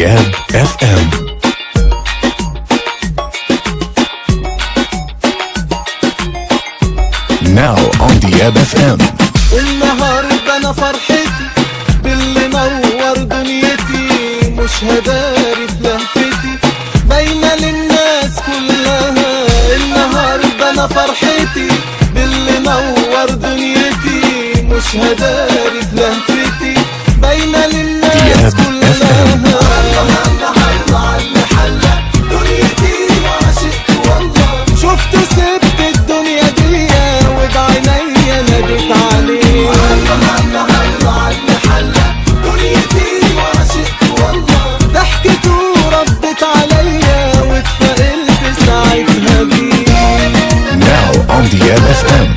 دياب اف ام. Now on دياب اف ام. النهارده انا فرحتي باللي نور دنيتي، مش هداري في لهفتي باينه للناس كلها. النهارده انا فرحتي باللي نور دنيتي، مش هداري في لهفتي باينه للناس كلها. شفت سبت الدنيا دي وبعينيا ناديت عليه. ضحكته ردت عليا واتفائلت ساعتها بيه. Now on دياب اف ام.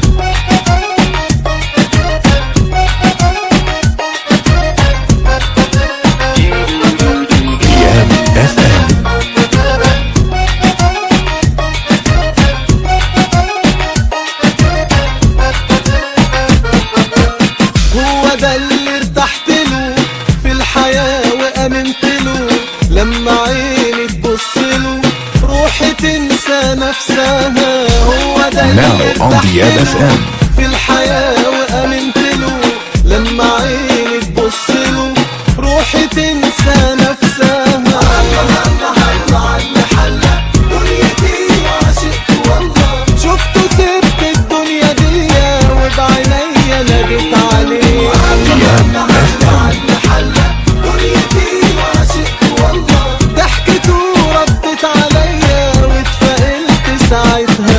دياب اف ام. هو ده اللي ارتحت له في الحياة وامنت له، لما عيني تبص له روحي تنسى نفسها. هو ده اللي Now on ارتحت دياب اف له ام. في الحياة وامنت له، لما عيني تبص له روحي تنسى نفسها. شفته سبت الدنيا دي وبعينيا ناديت عليه. دياب اف ام. ضحكته ردت عليا واتفائلت ساعتها